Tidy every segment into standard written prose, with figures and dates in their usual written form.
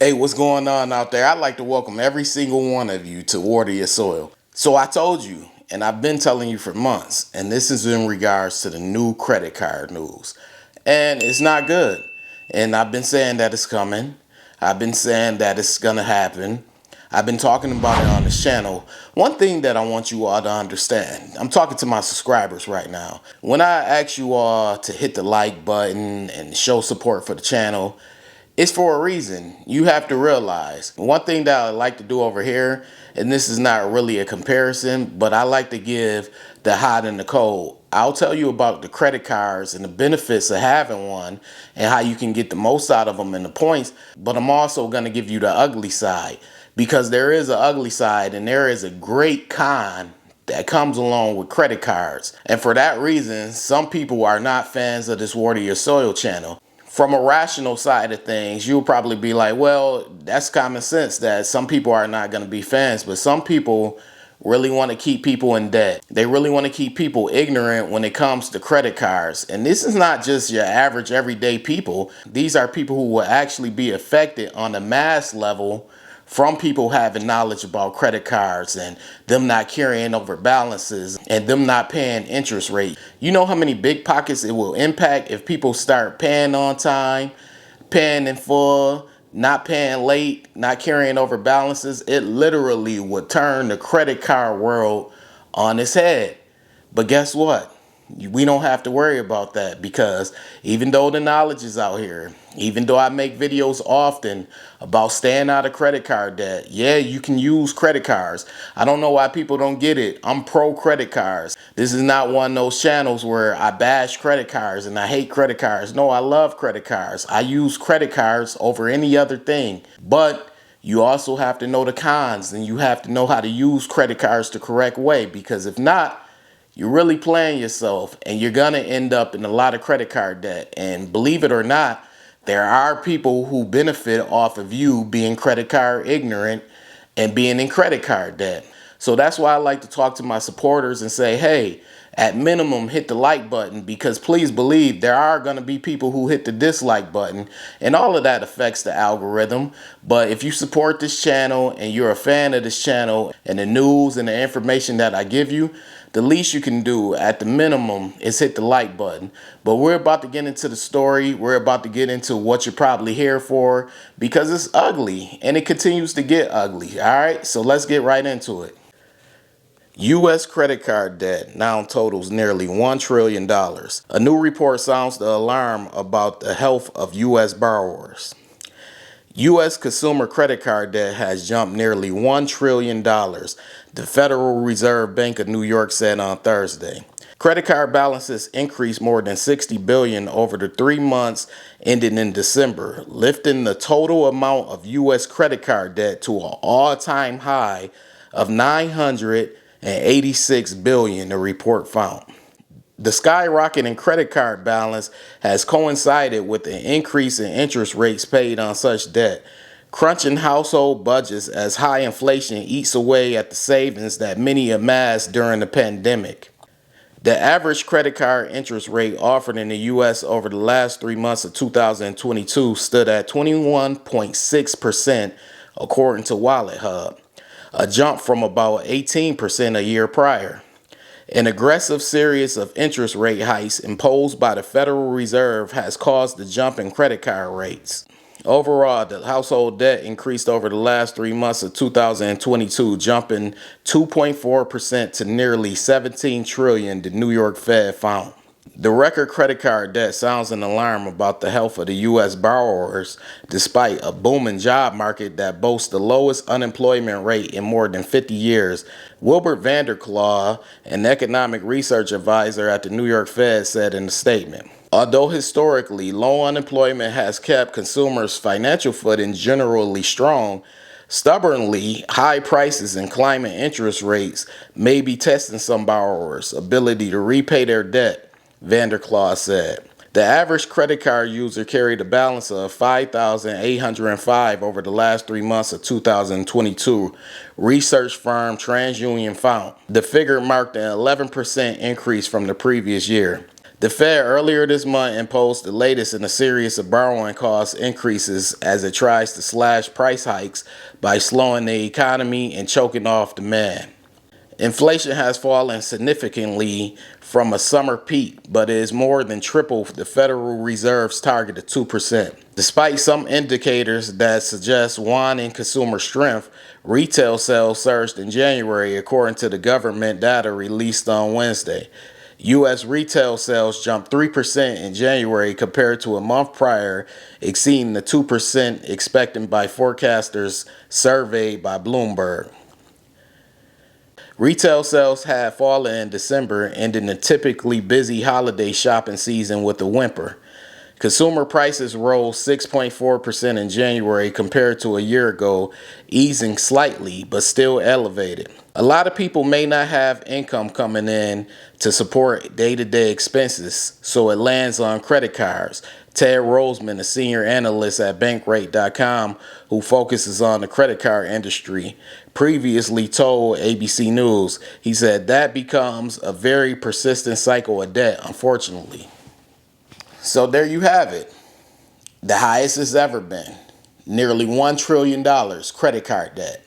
Hey, what's going on out there? I'd like to welcome every single one of you to Water Your Soil. So I told you, and I've been telling you for months, and this is in regards to the new credit card news. And it's not good. And I've been saying that it's coming. I've been saying that it's gonna happen. I've been talking about it on this channel. One thing that I want you all to understand, I'm talking to my subscribers right now. When I ask you all to hit the like button and show support for the channel, it's for a reason. You have to realize one thing that I like to do over here, and this is not really a comparison, but I like to give the hot and the cold. I'll tell you about the credit cards and the benefits of having one and how you can get the most out of them and the points, but I'm also going to give you the ugly side, because there is an ugly side and there is a great con that comes along with credit cards. And for that reason, some people are not fans of this Water Your Soil channel. From a rational side of things, you'll probably be like, well, that's common sense that some people are not going to be fans, but some people really want to keep people in debt. They really want to keep people ignorant when it comes to credit cards. And this is not just your average everyday people. These are people who will actually be affected on a mass level from people having knowledge about credit cards and them not carrying over balances and them not paying interest rate. You know how many big pockets it will impact if people start paying on time, paying in full, not paying late, not carrying over balances. It literally would turn the credit card world on its head. But guess what? We don't have to worry about that, because even though the knowledge is out here, even though I make videos often about staying out of credit card debt, yeah, you can use credit cards. I don't know why people don't get it. I'm pro credit cards. This is not one of those channels where I bash credit cards and I hate credit cards. No, I love credit cards. I use credit cards over any other thing. But you also have to know the cons, and you have to know how to use credit cards the correct way, because if not, you're really playing yourself and you're going to end up in a lot of credit card debt. And believe it or not, there are people who benefit off of you being credit card ignorant and being in credit card debt. So that's why I like to talk to my supporters and say, hey, at minimum, hit the like button, because please believe there are going to be people who hit the dislike button, and all of that affects the algorithm. But if you support this channel and you're a fan of this channel and the news and the information that I give you, the least you can do at the minimum is hit the like button. But we're about to get into the story. We're about to get into what you're probably here for, because it's ugly and it continues to get ugly. All right, so let's get right into it. U.S. credit card debt now totals nearly $1 trillion. A new report sounds the alarm about the health of U.S. borrowers. U.S. consumer credit card debt has jumped nearly $1 trillion, the Federal Reserve Bank of New York said on Thursday. Credit card balances increased more than $60 billion over the 3 months ending in December, lifting the total amount of U.S. credit card debt to an all-time high of $986 billion, the report found. The skyrocketing credit card balance has coincided with an increase in interest rates paid on such debt, crunching household budgets as high inflation eats away at the savings that many amassed during the pandemic. The average credit card interest rate offered in the U.S. over the last 3 months of 2022 stood at 21.6%, according to WalletHub, a jump from about 18% a year prior. An aggressive series of interest rate hikes imposed by the Federal Reserve has caused the jump in credit card rates. Overall, the household debt increased over the last 3 months of 2022, jumping 2.4% to nearly $17 trillion, the New York Fed found. The record credit card debt sounds an alarm about the health of the U.S. borrowers, despite a booming job market that boasts the lowest unemployment rate in more than 50 years. Wilbert Vanderklaw, an economic research advisor at the New York Fed, said in a statement, although historically low unemployment has kept consumers' financial footing generally strong, stubbornly high prices and climbing interest rates may be testing some borrowers' ability to repay their debt, Vanderklaw said. The average credit card user carried a balance of $5,805 over the last 3 months of 2022, research firm TransUnion found. The figure marked an 11% increase from the previous year. The Fed earlier this month imposed the latest in a series of borrowing cost increases as it tries to slash price hikes by slowing the economy and choking off demand. Inflation has fallen significantly from a summer peak, but it is more than triple the Federal Reserve's target of 2%. Despite some indicators that suggest waning consumer strength, retail sales surged in January according to the government data released on Wednesday. U.S. retail sales jumped 3% in January compared to a month prior, exceeding the 2% expected by forecasters surveyed by Bloomberg. Retail sales had fallen in December, ending the typically busy holiday shopping season with a whimper. Consumer prices rose 6.4% in January compared to a year ago, easing slightly but still elevated. A lot of people may not have income coming in to support day-to-day expenses, so it lands on credit cards. Ted Roseman, a senior analyst at Bankrate.com who focuses on the credit card industry, previously told ABC News, he said that becomes a very persistent cycle of debt, unfortunately. So there you have it. The highest it's ever been. Nearly $1 trillion credit card debt.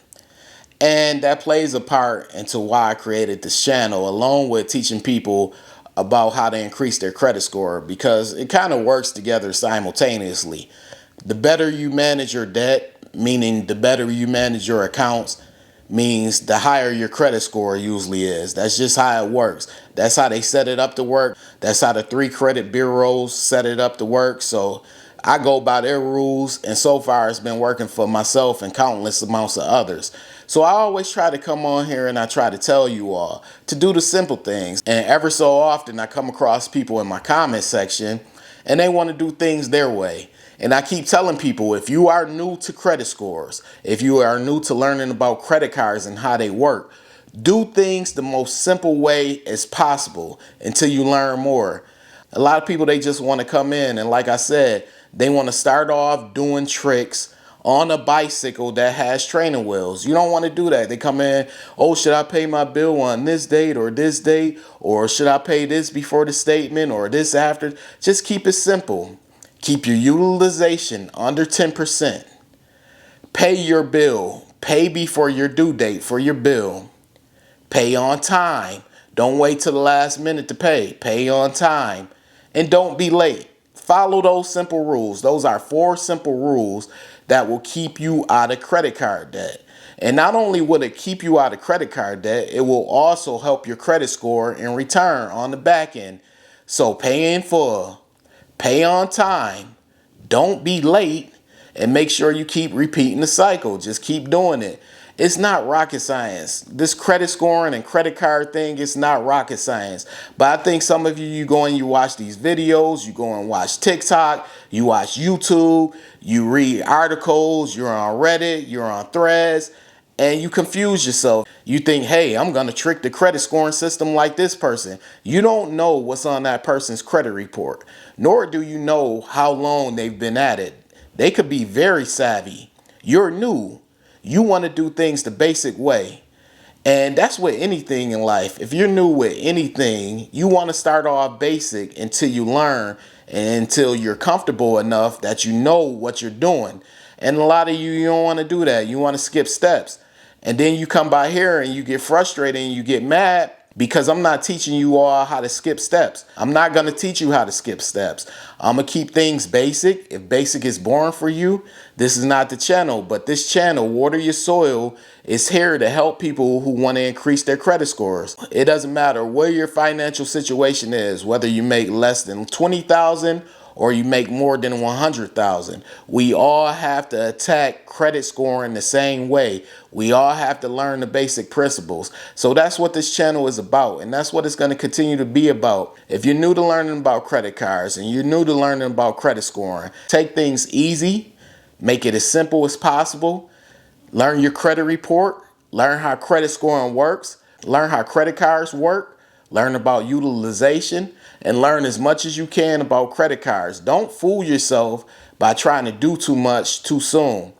And that plays a part into why I created this channel, along with teaching people about how to increase their credit score, because it kind of works together simultaneously. The better you manage your debt, meaning the better you manage your accounts, means the higher your credit score usually is. That's just how it works. That's how they set it up to work. That's how the 3 credit bureaus set it up to work. So I go by their rules, and so far it's been working for myself and countless amounts of others. So I always try to come on here and I try to tell you all to do the simple things. And ever so often I come across people in my comment section and they want to do things their way. And I keep telling people, if you are new to credit scores, if you are new to learning about credit cards and how they work, do things the most simple way as possible until you learn more. A lot of people, they just want to come in and, like I said, they want to start off doing tricks on a bicycle that has training wheels. You don't want to do that. They come in, oh, should I pay my bill on this date, or should I pay this before the statement or this after? Just keep it simple. Keep your utilization under 10%. Pay your bill. Pay before your due date for your bill. Pay on time. Don't wait till the last minute to pay. Pay on time. And don't be late. Follow those simple rules. Those are 4 simple rules that will keep you out of credit card debt. And not only will it keep you out of credit card debt, it will also help your credit score in return on the back end. So pay in full, pay on time, don't be late, and make sure you keep repeating the cycle. Just keep doing it. It's not rocket science. This credit scoring and credit card thing is not rocket science. But I think some of you go and you watch these videos, you go and watch TikTok, you watch YouTube, you read articles, you're on Reddit, you're on Threads, and you confuse yourself. You think, hey, I'm going to trick the credit scoring system like this person. You don't know what's on that person's credit report, nor do you know how long they've been at it. They could be very savvy. You're new. You want to do things the basic way. And that's with anything in life. If you're new with anything, you want to start off basic until you learn and until you're comfortable enough that you know what you're doing. And a lot of you don't want to do that. You want to skip steps. And then you come by here and you get frustrated and you get mad because I'm not teaching you all how to skip steps. I'm not going to teach you how to skip steps. I'm going to keep things basic. If basic is boring for you, this is not the channel. But this channel, Water Your Soil, is here to help people who want to increase their credit scores. It doesn't matter where your financial situation is, whether you make less than $20,000 or you make more than 100,000. We all have to attack credit scoring the same way. We all have to learn the basic principles. So that's what this channel is about, and that's what it's going to continue to be about. If you're new to learning about credit cards and you're new to learning about credit scoring, take things easy, make it as simple as possible. Learn your credit report, learn how credit scoring works, learn how credit cards work, learn about utilization, and learn as much as you can about credit cards. Don't fool yourself by trying to do too much too soon.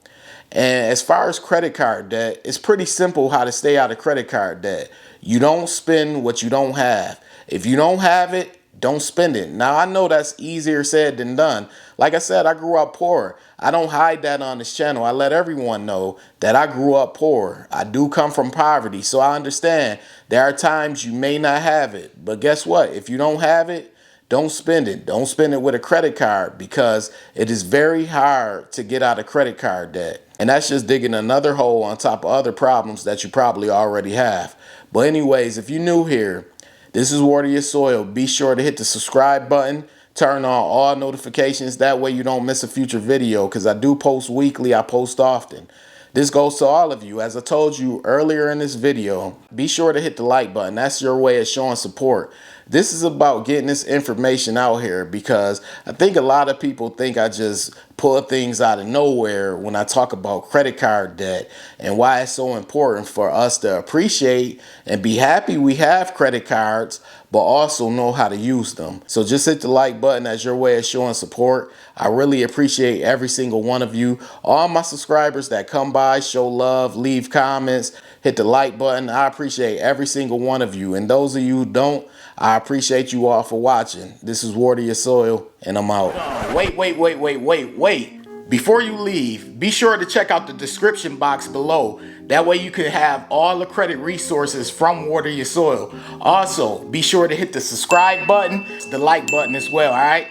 And as far as credit card debt, it's pretty simple how to stay out of credit card debt. You don't spend what you don't have. If you don't have it, don't spend it. Now, I know that's easier said than done. Like I said, I grew up poor. I don't hide that on this channel. I let everyone know that I grew up poor. I do come from poverty, so I understand there are times you may not have it. But guess what? If you don't have it, don't spend it. Don't spend it with a credit card because it is very hard to get out of credit card debt. And that's just digging another hole on top of other problems that you probably already have. But anyways, if you're new here, this is Water Your Soil. Be sure to hit the subscribe button. Turn on all notifications. That way you don't miss a future video because I do post weekly. I post often. This goes to all of you. As I told you earlier in this video, be sure to hit the like button. That's your way of showing support. This is about getting this information out here because I think a lot of people think I just pull things out of nowhere when I talk about credit card debt and why it's so important for us to appreciate and be happy we have credit cards, but also know how to use them. So just hit the like button as your way of showing support. I really appreciate every single one of you. All my subscribers that come by, show love, leave comments, hit the like button. I appreciate every single one of you. And those of you who don't, I appreciate you all for watching. This is Water Your Soil, and I'm out. Wait. Before you leave, be sure to check out the description box below. That way you can have all the credit resources from Water Your Soil. Also, be sure to hit the subscribe button, the like button as well, all right?